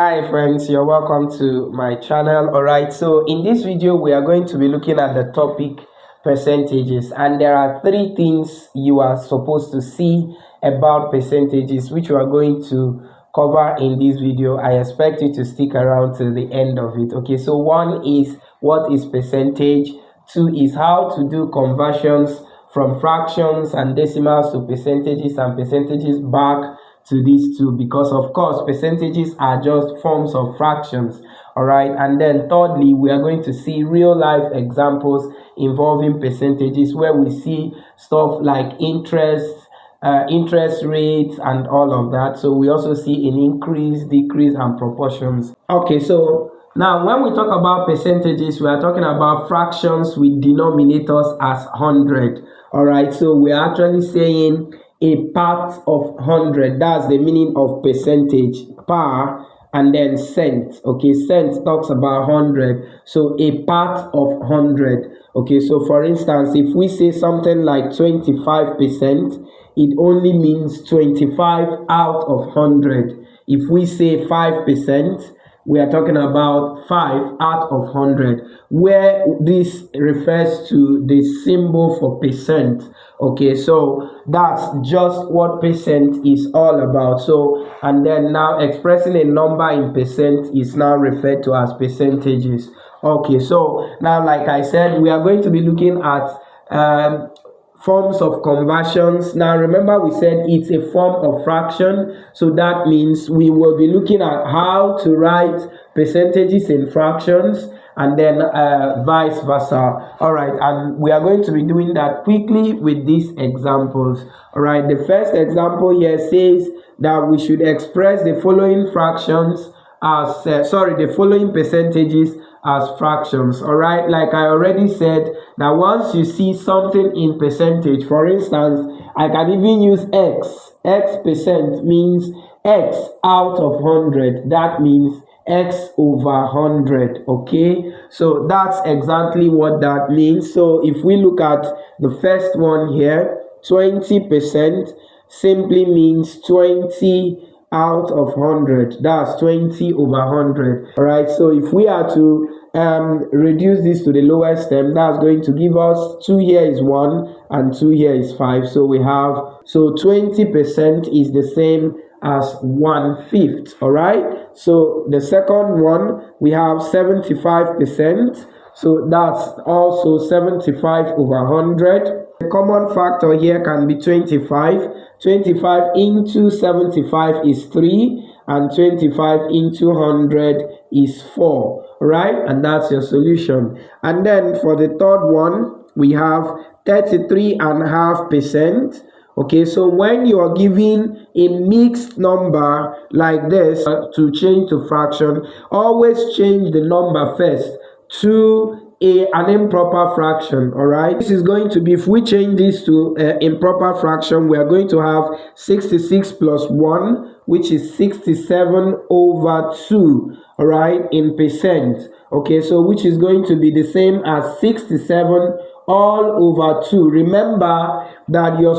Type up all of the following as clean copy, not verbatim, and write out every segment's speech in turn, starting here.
Hi friends, you're welcome to my channel. Alright, so in this video we are going to be looking at the topic percentages, and there are three things you are supposed to see about percentages which we are going to cover in this video. I expect you to stick around till the end of it. Okay, so one is what is percentage, two is how to do conversions from fractions and decimals to percentages and percentages back to these two, because of course percentages are just forms of fractions. All right, and then thirdly we are going to see real life examples involving percentages where we see stuff like interest rates and all of that. So we also see an increase, decrease, and proportions. Okay, so now when we talk about percentages, we are talking about fractions with denominators as 100. All right, so we are actually saying a part of 100. That's the meaning of percentage. Per and then cent. Okay, cent talks about 100, so a part of 100. Okay, so for instance, if we say something like 25%, it only means 25 out of 100. If we say 5%, we are talking about 5 out of 100, where this refers to the symbol for percent. Okay, so that's just what percent is all about. So, and then now expressing a number in percent is now referred to as percentages. Okay, so now like I said, we are going to be looking at forms of conversions. Now remember we said it's a form of fraction, so that means we will be looking at how to write percentages in fractions and then vice versa. All right, and we are going to be doing that quickly with these examples. All right, the first example here says that we should express the following fractions as the following percentages as fractions. All right, like I already said, that once you see something in percentage, for instance, I can even use x percent means x out of 100. That means x over 100. Okay, so that's exactly what that means. So if we look at the first one here, 20% simply means 20 out of 100. That's 20 over 100. All right, so if we are to reduce this to the lowest term, that's going to give us 2 here is 1 and 2 here is 5. So we have, so 20% is the same as 1/5. All right, so the second one we have 75%, so that's also 75 over 100. The common factor here can be 25. 25 into 75 is 3, and 25 into 100 is 4. Right, and that's your solution. And then for the third one we have 33.5%. Okay, so when you are given a mixed number like this, to change to fraction, always change the number first to an improper fraction. All right, this is going to be, if we change this to improper fraction, we are going to have 66 plus 1, which is 67 over 2. All right, in percent. Okay, so which is going to be the same as 67 all over 2. Remember that your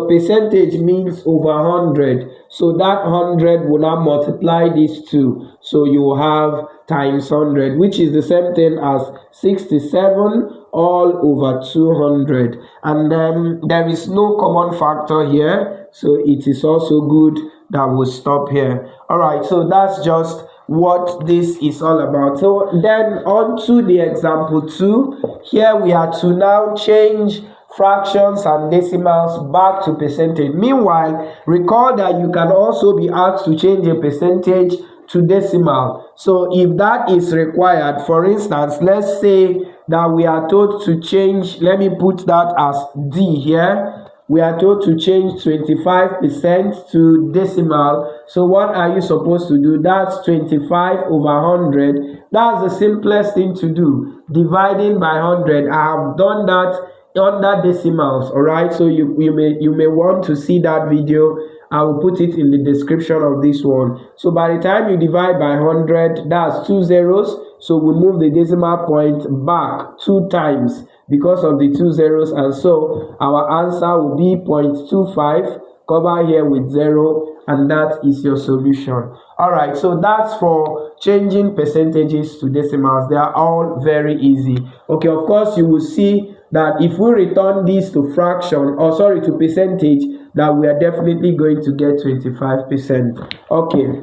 percentage means over 100, so that 100 will now multiply these two, so you will have times 100, which is the same thing as 67 all over 200. And then there is no common factor here, so it is also good that we'll stop here. All right, so that's just what this is all about. So then on to the example 2. Here we are to now change fractions and decimals back to percentage. Meanwhile, recall that you can also be asked to change a percentage to decimal. So if that is required, for instance, let's say that we are told to change, let me put that as D here. We are told to change 25% to decimal. So what are you supposed to do? That's 25 over 100. That's the simplest thing to do, dividing by 100. I have done that under decimals. All right, so you may want to see that video. I will put it in the description of this one. So by the time you divide by 100, that's 2 zeros. So we move the decimal point back 2 times because of the 2 zeros, and so our answer will be 0.25. Cover here with 0, and that is your solution. All right, so that's for changing percentages to decimals. They are all very easy. Okay, of course, you will see that if we return this to fraction, or sorry, to percentage, that we are definitely going to get 25%. Okay.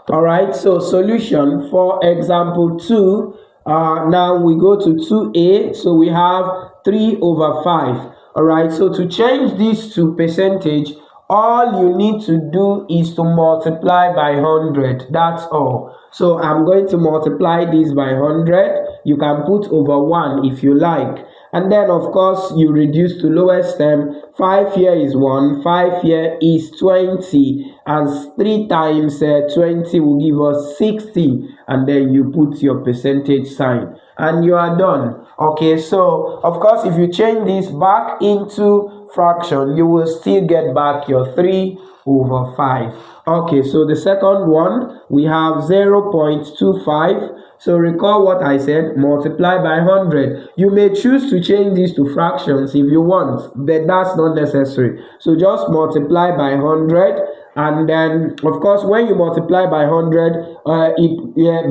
All right, so solution for example 2. Now we go to 2a, so we have 3/5. All right, so to change this to percentage, all you need to do is to multiply by 100. That's all. So I'm going to multiply this by 100. You can put over 1 if you like. And then, of course, you reduce to lowest term. 5 here is 1, 5 here is 20, and 3 times 20 will give us 60, and then you put your percentage sign, and you are done. Okay, so, of course, if you change this back into fraction, you will still get back your 3/5. Okay, so the second one, we have 0.25. So recall what I said, multiply by 100. You may choose to change this to fractions if you want, but that's not necessary. So just multiply by 100, and then of course when you multiply by 100,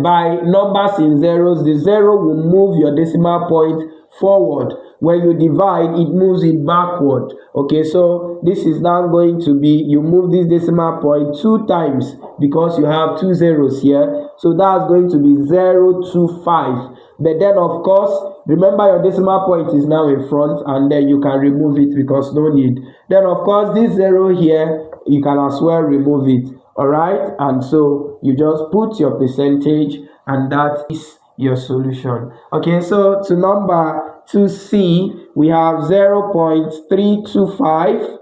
by numbers in zeros, the zero will move your decimal point forward. When you divide, it moves it backward. Okay, so this is now going to be, you move this decimal point 2 times because you have 2 zeros here. So that's going to be 0.25. But then of course, remember your decimal point is now in front, and then you can remove it because no need. Then of course, this 0 here, you can as well remove it. All right, and so you just put your percentage, and that is your solution. Okay, so to number 2c, we have 0.325.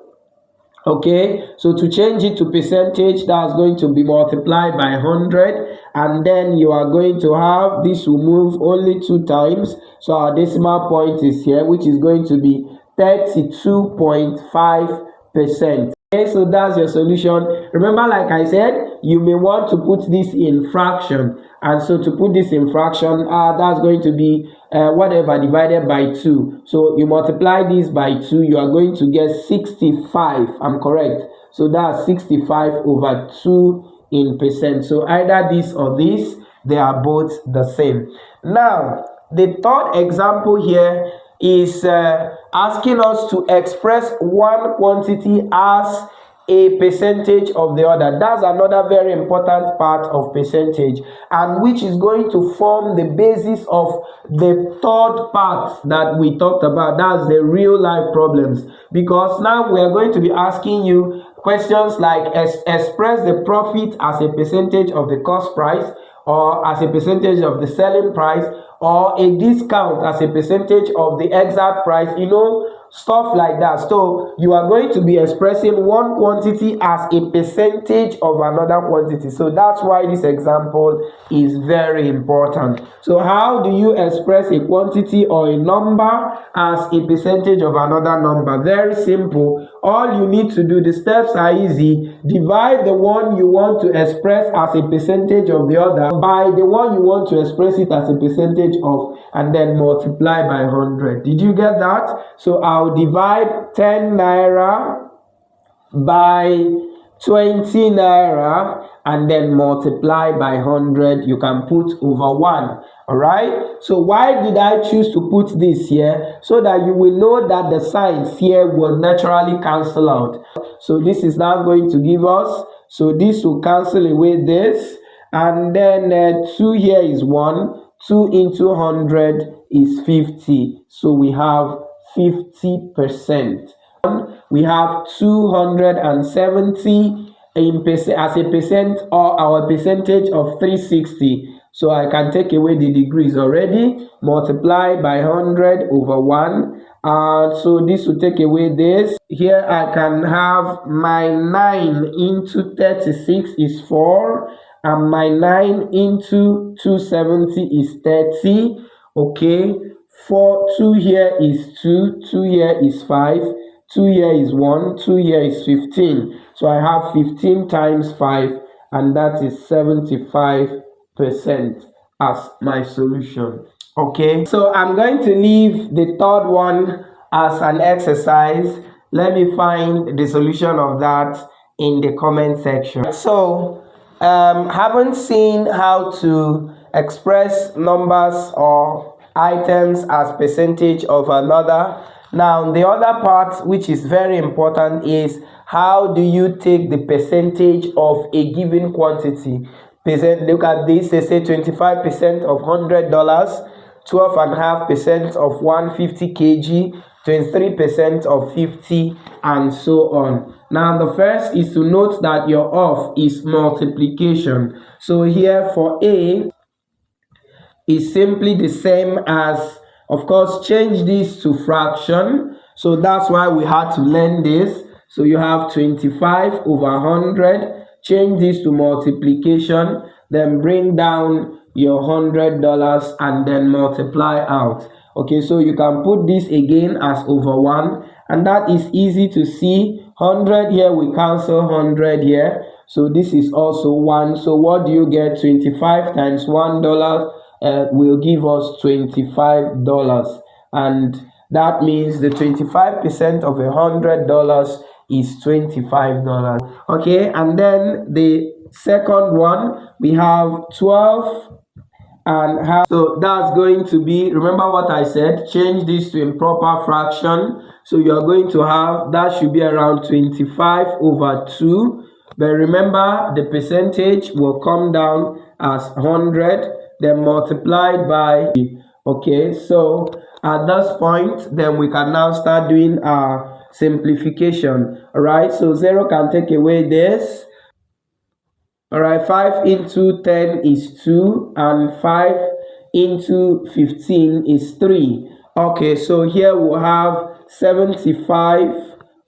Okay, so to change it to percentage, that's going to be multiplied by 100, and then you are going to have, this will move only 2 times, so our decimal point is here, which is going to be 32.5%. Okay, so that's your solution. Remember, like I said, you may want to put this in fraction, and so to put this in fraction, that's going to be whatever divided by 2. So you multiply this by 2, you are going to get 65. I'm correct. So that's 65/2 in percent. So either this or this, they are both the same. Now, the third example here is asking us to express one quantity as a percentage of the other. That's another very important part of percentage, and which is going to form the basis of the third part that we talked about. That's the real life problems, because now we are going to be asking you questions like express the profit as a percentage of the cost price, or as a percentage of the selling price, or a discount as a percentage of the exact price, stuff like that. So you are going to be expressing one quantity as a percentage of another quantity. So that's why this example is very important. So how do you express a quantity or a number as a percentage of another number? Very simple. All you need to do, the steps are easy. Divide the one you want to express as a percentage of the other by the one you want to express it as a percentage of, and then multiply by 100. Did you get that? So I'll divide 10 naira by 20 naira and then multiply by 100. You can put over 1. All right, so why did I choose to put this here? So that you will know that the signs here will naturally cancel out. So this is now going to give us, so this will cancel away this, and then 2 here is 1, 2 into 100 is 50, so we have 50%. We have 270 as a percent, or our percentage of 360. So I can take away the degrees already, multiply by 100 over 1. So this will take away this. Here I can have my 9 into 36 is 4. And my 9 into 270 is 30. Okay. 2 here is 2. 2 here is 5. 2 here is 1. 2 here is 15. So I have 15 times 5, and that is 75% as my solution. Okay, so I'm going to leave the third one as an exercise. Let me find the solution of that in the comment section. So haven't seen how to express numbers or items as percentage of another. Now the other part which is very important is how do you take the percentage of a given quantity. Look at this, they say 25% of $100, 12.5% of 150 kg, 23% of 50, and so on. Now the first is to note that your of is multiplication. So here for A is simply the same as, of course, change this to fraction. So that's why we had to learn this. So you have 25 over 100, change this to multiplication, then bring down your $100 and then multiply out. Okay, so you can put this again as over 1, and that is easy to see. 100 here, we cancel 100 here, so this is also 1. So what do you get? 25 times $1 will give us $25, and that means the 25% of $100 is $25. Okay, and then the second one, we have 12 and half. So that's going to be, remember what I said, change this to improper fraction. So you're going to have, that should be around 25 over 2. But remember, the percentage will come down as 100, then multiplied by, okay, so at this point, then we can now start doing our simplification. All right, so 0 can take away this. All right, 5 into 10 is 2, and 5 into 15 is 3. Okay, so here we'll have 75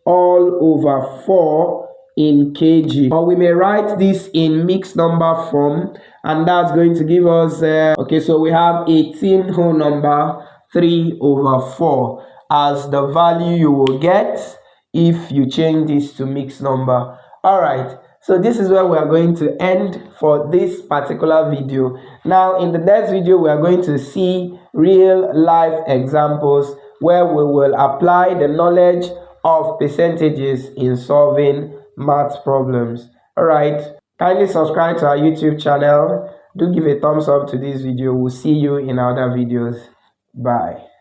all over 4 in kg. Or we may write this in mixed number form, and that's going to give us, okay, so we have 18 whole number 3 over 4 as the value you will get if you change this to mixed number. All right. So this is where we are going to end for this particular video. Now in the next video, we are going to see real life examples where we will apply the knowledge of percentages in solving math problems. All right, kindly subscribe to our YouTube channel. Do give a thumbs up to this video. We'll see you in other videos. Bye.